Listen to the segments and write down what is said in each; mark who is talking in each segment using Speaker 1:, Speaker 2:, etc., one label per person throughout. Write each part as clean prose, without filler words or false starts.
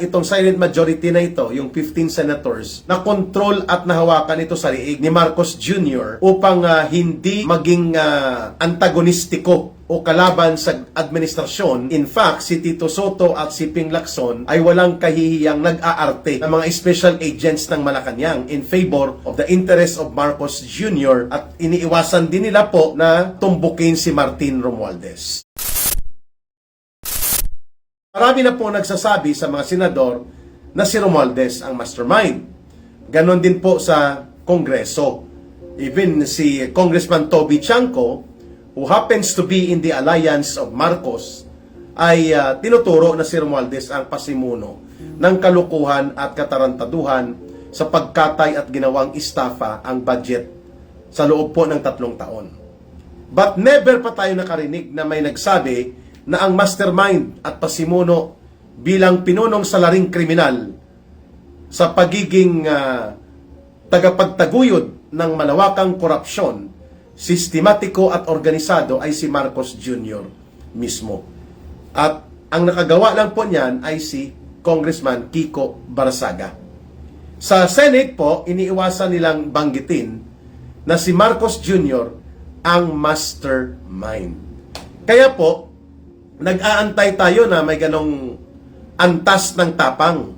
Speaker 1: itong silent majority na ito, yung 15 senators, na control at nahawakan ito sa liig ni Marcos Jr. upang hindi maging antagonistiko o kalaban sa administrasyon. In fact, si Tito Soto at si Ping Lacson ay walang kahihiyang nag-aarte ng mga special agents ng Malacanang in favor of the interest of Marcos Jr. at iniiwasan din nila po na tumbukin si Martin Romualdez. Marami na po nagsasabi sa mga senador na si Romualdez ang mastermind. Ganon din po sa Kongreso. Even si Congressman Toby Chanco, who happens to be in the alliance of Marcos, ay tinuturo na si Romualdez ang pasimuno ng kalukuhan at katarantaduhan sa pagkatay at ginawang istafa ang budget sa loob po ng 3 taon. But never pa tayo nakarinig na may nagsabi na ang mastermind at pasimuno bilang pinunong salaring kriminal sa pagiging tagapagtaguyod ng malawakang korupsyon, sistematiko at organisado ay si Marcos Jr. mismo. At ang nakagawa lang po niyan ay si Congressman Kiko Barsaga. Sa Senate po, iniiwasan nilang banggitin na si Marcos Jr. ang mastermind. Kaya po, nag-aantay tayo na may ganong antas ng tapang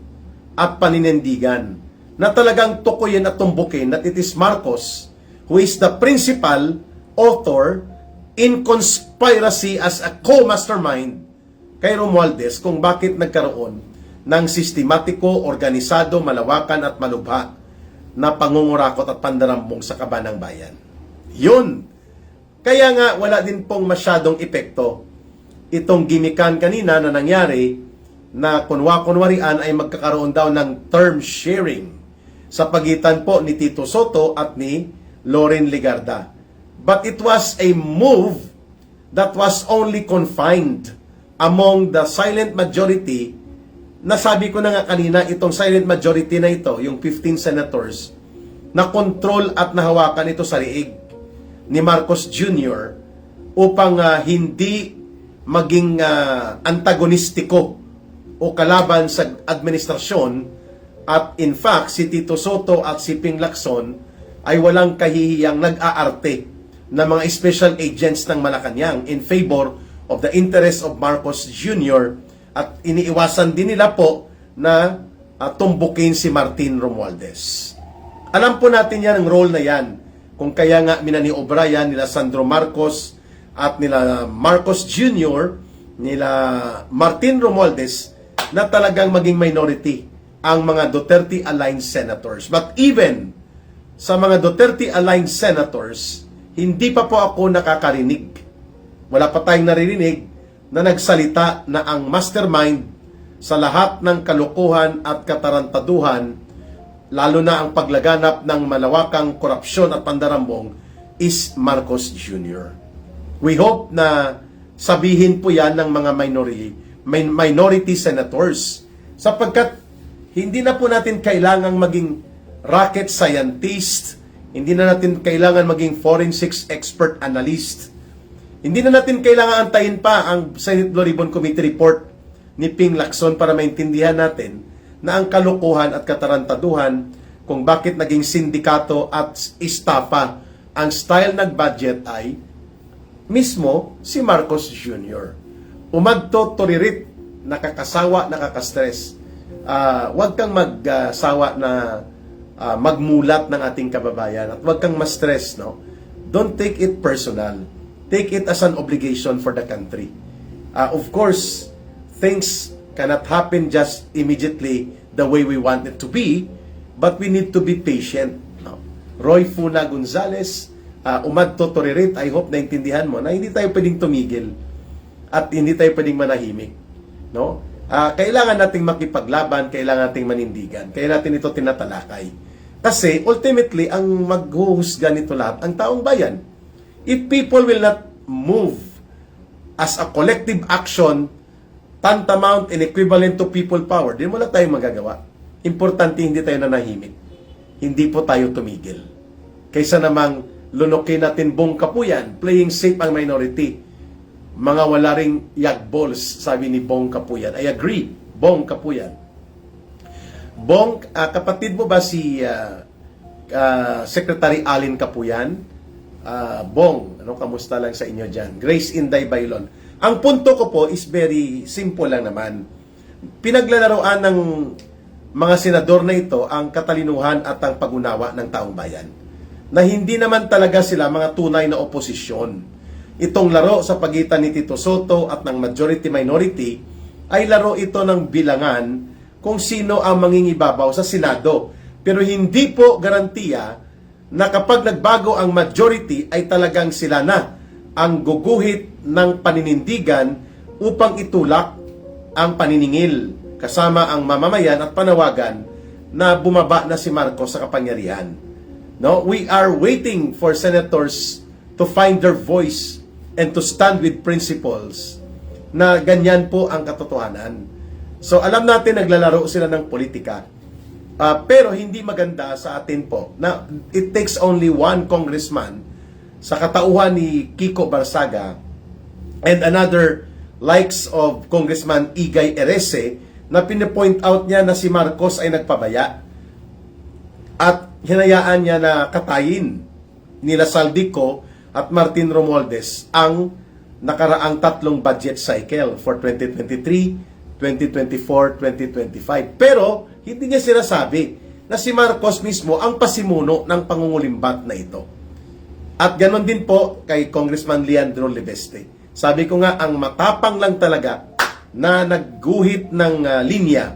Speaker 1: at paninindigan na talagang tukuyin at tumbukin that it is Marcos who is the principal author in conspiracy as a co-mastermind kay Romualdez kung bakit nagkaroon ng sistematiko, organisado, malawakan at malubha na pangungurakot at pandarambong sa kabanang bayan. Yun! Kaya nga wala din pong masyadong epekto itong gimikan kanina na nangyari na kunwa-kunwarian ay magkakaroon daw ng term sharing sa pagitan po ni Tito Soto at ni Loren Legarda. But it was a move that was only confined among the silent majority. Nasabi ko na nga kanina, itong silent majority na ito, yung 15 senators, na control at nahawakan ito sa liig ni Marcos Jr. upang hindi maging antagonistiko o kalaban sa administrasyon. At in fact, si Tito Soto at si Ping Lacson ay walang kahihiyang nag-aarte ng mga special agents ng Malacanang in favor of the interest of Marcos Jr. at iniiwasan din nila po na tumbukin si Martin Romualdez. Alam po natin yan, ang role na yan. Kung kaya nga minaniobra yan nila Sandro Marcos at nila Marcos Jr., nila Martin Romualdez, na talagang maging minority ang mga Duterte-aligned senators. But even sa mga Duterte-aligned senators, hindi pa po ako nakakarinig. Wala pa tayong naririnig na nagsalita na ang mastermind sa lahat ng kalukuhan at katarantaduhan, lalo na ang paglaganap ng malawakang korupsyon at pandarambong, is Marcos Jr. We hope na sabihin po yan ng mga minority senators, sapagkat hindi na po natin kailangang maging rocket scientist, hindi na natin kailangan maging forensics expert analyst, hindi na natin kailangan antayin pa ang Senate Blue Ribbon Committee report ni Ping Lacson para maintindihan natin na ang kalukuhan at katarantaduhan kung bakit naging sindikato at istafa ang style ng budget ay mismo si Marcos Jr. Umadto toririt, nakakasawa, nakakastress. Huwag kang magsawa na magmulat ng ating kababayan at huwag kang ma-stress, no? Don't take it personal. Take it as an obligation for the country. Of course, things cannot happen just immediately the way we want it to be, but we need to be patient, no? Roy Funa Gonzales, umadto toririt, I hope naintindihan mo na hindi tayo pwedeng tumigil at hindi tayo pwedeng manahimik, no? Kailangan nating makipaglaban, kailangan nating manindigan, kaya natin ito tinatalakay. Kasi ultimately, ang maghuhusga nito lahat, ang taong bayan. If people will not move as a collective action, tantamount and equivalent to people power, din wala tayong magagawa. Importante hindi tayo nanahimik. Hindi po tayo tumigil. Kaysa namang lunokin natin buong kapuyan, playing safe ang minority. Mga wala ring yagballs, sabi ni Bong Kapuyan. I agree, Bong Kapuyan. Bong, kapatid mo ba si Secretary Alin Capuyan? Bong, kamusta lang sa inyo dyan? Grace Inday Bailon. Ang punto ko po is very simple lang naman. Pinaglalaroan ng mga senador na ito ang katalinuhan at ang pag-unawa ng taong bayan. Na hindi naman talaga sila mga tunay na oposisyon. Itong laro sa pagitan ni Tito Soto at ng majority-minority ay laro ito ng bilangan kung sino ang mangingibabaw sa Senado. Pero hindi po garantiya na kapag nagbago ang majority ay talagang sila na ang guguhit ng paninindigan upang itulak ang paniningil kasama ang mamamayan at panawagan na bumaba na si Marcos sa kapangyarihan. No, we are waiting for senators to find their voice and to stand with principles na ganyan po ang katotohanan. So alam natin naglalaro sila ng politika. Pero hindi maganda sa atin po na it takes only one congressman sa katauhan ni Kiko Barsaga and another likes of Congressman Igay Erese na pinipoint out niya na si Marcos ay nagpabaya at hinayaan niya na katayin nila Saldico at Martin Romualdez ang nakaraang tatlong budget cycle for 2023, 2024, 2025. Pero hindi niya sinasabi na si Marcos mismo ang pasimuno ng pangungulimbat na ito. At ganon din po kay Congressman Leandro Lebeste. Sabi ko nga, ang matapang lang talaga na nagguhit ng linya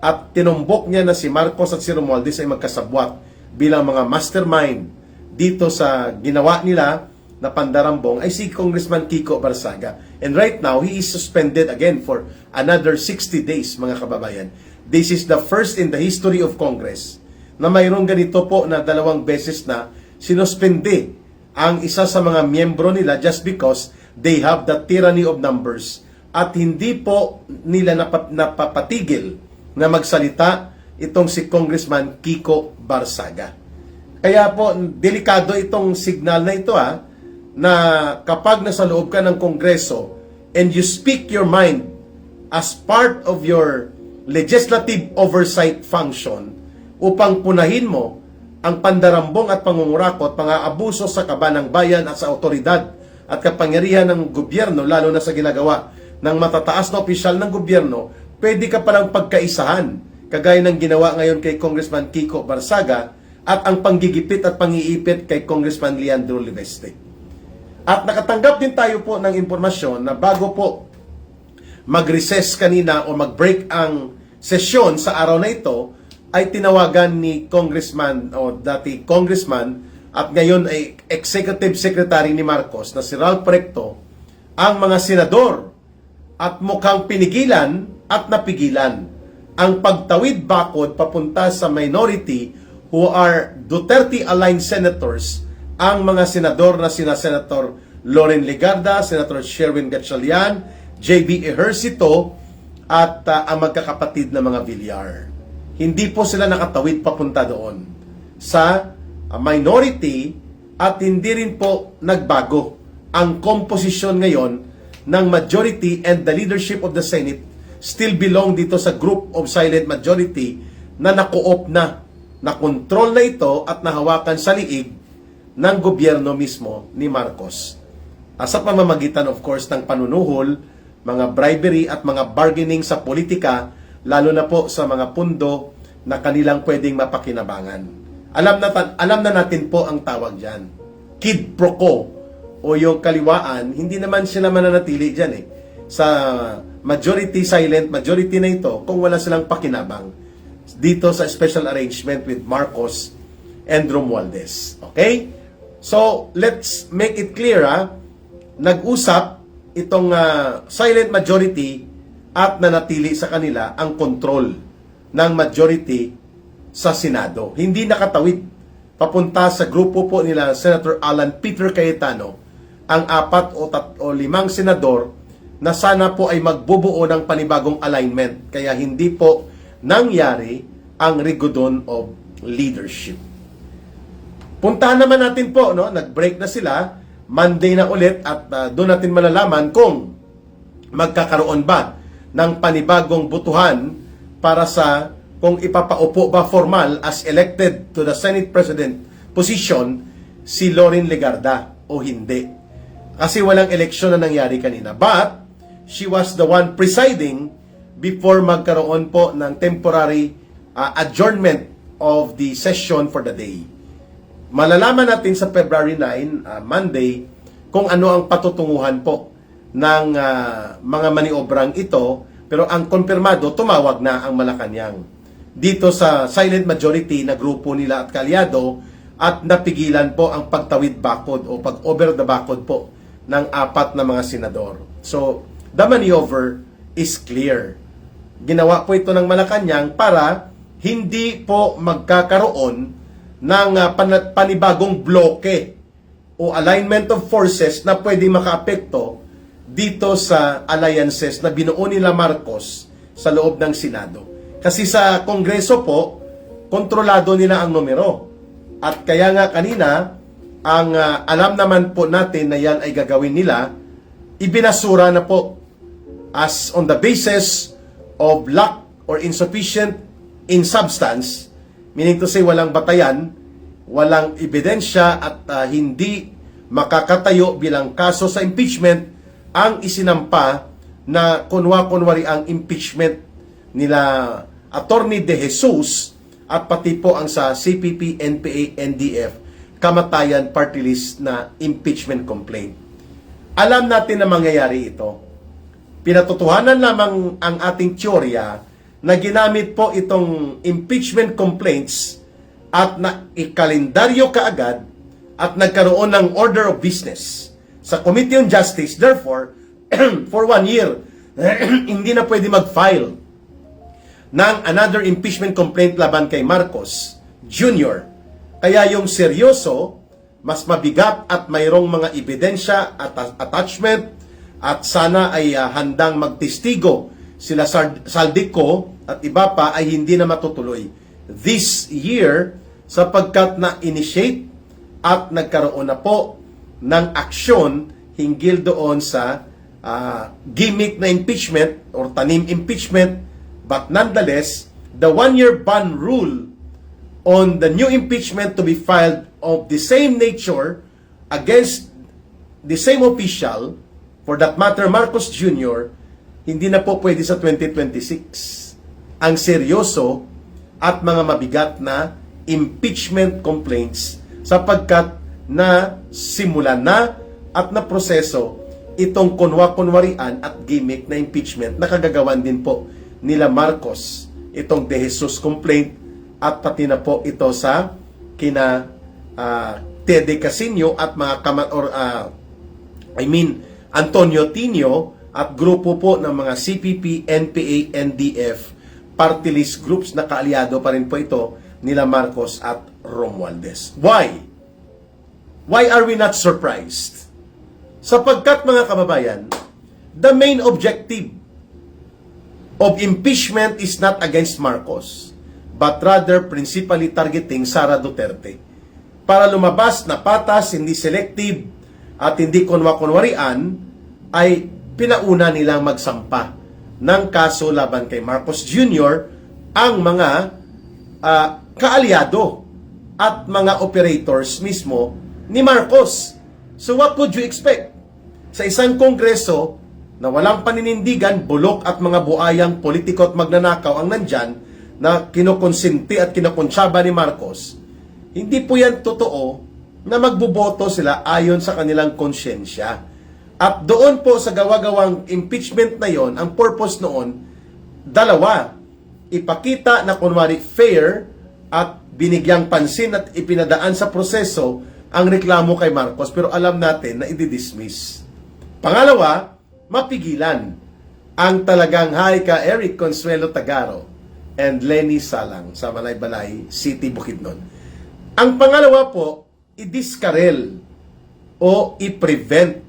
Speaker 1: at tinumbok niya na si Marcos at si Romualdez ay magkasabwat bilang mga mastermind dito sa ginawa nila na pandarambong ay si Congressman Kiko Barsaga. And right now, he is suspended again for another 60 days, mga kababayan. This is the first in the history of Congress na mayroong ganito po na 2 beses na sinuspende ang isa sa mga miyembro nila just because they have the tyranny of numbers at hindi po nila napapatigil na magsalita itong si Congressman Kiko Barsaga. Kaya po, delikado itong signal na ito na kapag nasa loob ka ng Kongreso and you speak your mind as part of your legislative oversight function upang punahin mo ang pandarambong at pangungurakot, pang-aabuso sa kaban ng bayan at sa otoridad at kapangyarihan ng gobyerno, lalo na sa ginagawa ng matataas na opisyal ng gobyerno, pwede ka palang pagkaisahan, kagaya ng ginawa ngayon kay Congressman Kiko Barsaga at ang panggigipit at pangiipit kay Congressman Leandro Lebeste. At nakatanggap din tayo po ng impormasyon na bago po mag-recess kanina o mag-break ang sesyon sa araw na ito, ay tinawagan ni Congressman o dati Congressman at ngayon ay Executive Secretary ni Marcos na si Ralph Recto ang mga senador at mukhang pinigilan at napigilan ang pagtawid bakod papunta sa minority who are Duterte-aligned senators, ang mga senador na sina Senator Loren Legarda, Senator Sherwin Gatchalian, J.B. Ejercito at ang magkakapatid na mga Villar. Hindi po sila nakatawid papunta doon sa minority at hindi rin po nagbago ang komposisyon ngayon ng majority and the leadership of the Senate still belong dito sa group of silent majority na naku-op na kontrol na ito at nahawakan sa liig ng gobyerno mismo ni Marcos. Sa pamamagitan of course ng panunuhol, mga bribery at mga bargaining sa politika, lalo na po sa mga pundo na kanilang pwedeng mapakinabangan. Alam na natin po ang tawag dyan. Quid pro quo o yung kaliwaan, hindi naman sila mananatili dyan sa majority silent majority na ito kung wala silang pakinabang dito sa special arrangement with Marcos and Romualdez. Okay? So, let's make it clear nag-usap itong silent majority at nanatili sa kanila ang control ng majority sa Senado. Hindi nakatawid papunta sa grupo po nila Senator Alan Peter Cayetano ang 4 o 5 senador na sana po ay magbubuo ng panibagong alignment. Kaya hindi po nangyari ang rigodon of leadership. Puntahan naman natin po, nag-break na sila, Monday na ulit at doon natin malalaman kung magkakaroon ba ng panibagong butuhan para sa kung ipapaupo ba formal as elected to the Senate President position si Loren Legarda o hindi. Kasi walang eleksyon na nangyari kanina. But, she was the one presiding before magkaroon po ng temporary adjournment of the session for the day. Malalaman natin sa February 9, Monday, kung ano ang patutunguhan po ng mga maniobrang ito, pero ang konfirmado, tumawag na ang Malacanang dito sa silent majority na grupo nila at kalyado at napigilan po ang pagtawid bakod o pag-over the bakod po ng 4 na mga senador. So, the maneuver is clear. Ginawa po ito ng Malacanang para hindi po magkakaroon ng panibagong bloke o alignment of forces na pwedeng makaapekto dito sa alliances na binuo nila Marcos sa loob ng Senado. Kasi sa Kongreso po, kontrolado nila ang numero. At kaya nga kanina, ang alam naman po natin na yan ay gagawin nila, ibinasura na po as on the basis of lack or insufficient in substance, meaning to say walang batayan, walang ebidensya at hindi makakatayo bilang kaso sa impeachment ang isinampa na kunwa-kunwari ang impeachment nila Attorney De Jesus at pati po ang sa CPP, NPA, NDF kamatayan party list na impeachment complaint. Alam natin na mangyayari ito. Pinatotohanan lamang ang ating teorya na ginamit po itong impeachment complaints at na ikalendaryo kaagad at nagkaroon ng order of business sa Committee on Justice. Therefore, for 1 year, hindi na pwede mag-file ng another impeachment complaint laban kay Marcos Jr. Kaya yung seryoso, mas mabigat at mayroong mga ebidensya at attachment at sana ay handang magtestigo sila Saldico at iba pa ay hindi na matutuloy this year sapagkat na-initiate at nagkaroon na po ng aksyon hinggil doon sa gimmick na impeachment or tanim impeachment, but nonetheless, the 1-year ban rule on the new impeachment to be filed of the same nature against the same official, for that matter Marcos Jr., hindi na po pwede sa 2026. Ang seryoso at mga mabigat na impeachment complaints sapagkat na simulan na at na proseso itong kunwa-kunwarian at gimmick na impeachment na kagagawan din po nila Marcos, itong De Jesus complaint at pati na po ito sa kina Tede Casino at mga Antonio Tinio at grupo po ng mga CPP, NPA, NDF party list groups na kaalyado pa rin po ito nila Marcos at Romualdez. Why? Why are we not surprised? Sapagkat mga kababayan, the main objective of impeachment is not against Marcos, but rather principally targeting Sara Duterte. Para lumabas na patas, hindi selective, at hindi kunwa-kunwarian, ay pinauna nilang magsampa ng kaso laban kay Marcos Jr. ang mga kaalyado at mga operators mismo ni Marcos. So what would you expect? Sa isang kongreso na walang paninindigan, bulok at mga buayang politiko at magnanakaw ang nandyan na kinukonsinti at kinukonsyaba ni Marcos, hindi po yan totoo na magboboto sila ayon sa kanilang konsyensya. At doon po sa gawa-gawang impeachment na yon, ang purpose noon, dalawa, ipakita na kunwari fair at binigyang pansin at ipinadaan sa proseso ang reklamo kay Marcos, pero alam natin na i-dismiss. Pangalawa, mapigilan ang talagang high ka Eric Consuelo Tagaro and Lenny Salang sa Balay-Balay City, Bukidnon. Ang pangalawa po, i-discarrel o i-prevent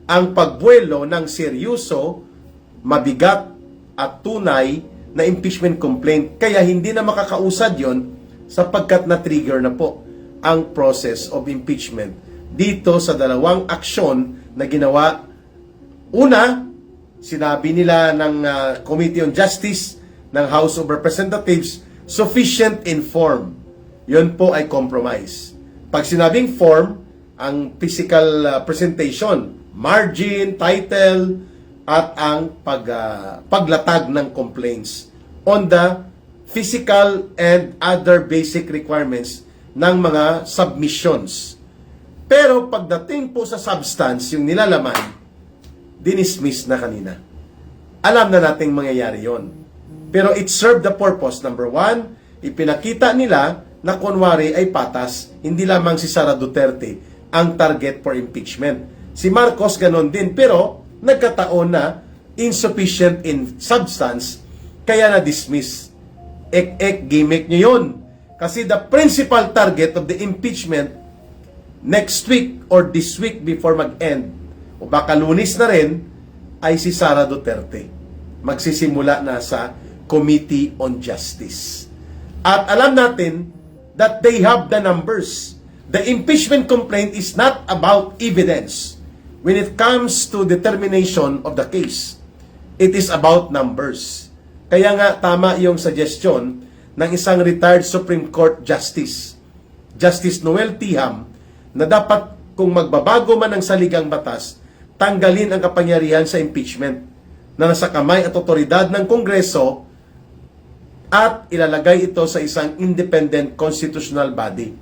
Speaker 1: ang pagbuelo ng seryoso, mabigat at tunay na impeachment complaint. Kaya hindi na makakausad yon sapagkat na-trigger na po ang process of impeachment dito sa dalawang aksyon na ginawa. Una, sinabi nila ng Committee on Justice ng House of Representatives sufficient in form. Yun po ay compromise. Pag sinabing form, ang physical presentation, margin, title, at ang paglatag ng complaints on the physical and other basic requirements ng mga submissions. Pero pagdating po sa substance, yung nilalaman, dinismiss na kanina. Alam na nating mangyayari yon. Pero it served the purpose. Number one, ipinakita nila na kunwari ay patas, hindi lamang si Sara Duterte ang target for impeachment. Si Marcos ganon din, pero nagkataon na insufficient in substance, kaya na-dismiss. Ek-ek, gimmick nyo yun. Kasi the principal target of the impeachment next week or this week before mag-end, o baka Lunes na rin, ay si Sara Duterte. Magsisimula na sa Committee on Justice. At alam natin that they have the numbers. The impeachment complaint is not about evidence when it comes to determination of the case. It is about numbers. Kaya nga tama yung suggestion ng isang retired Supreme Court Justice, Justice Noel Tiham, na dapat kung magbabago man ang saligang batas, tanggalin ang kapangyarihan sa impeachment na nasa kamay at otoridad ng Kongreso at ilalagay ito sa isang independent constitutional body.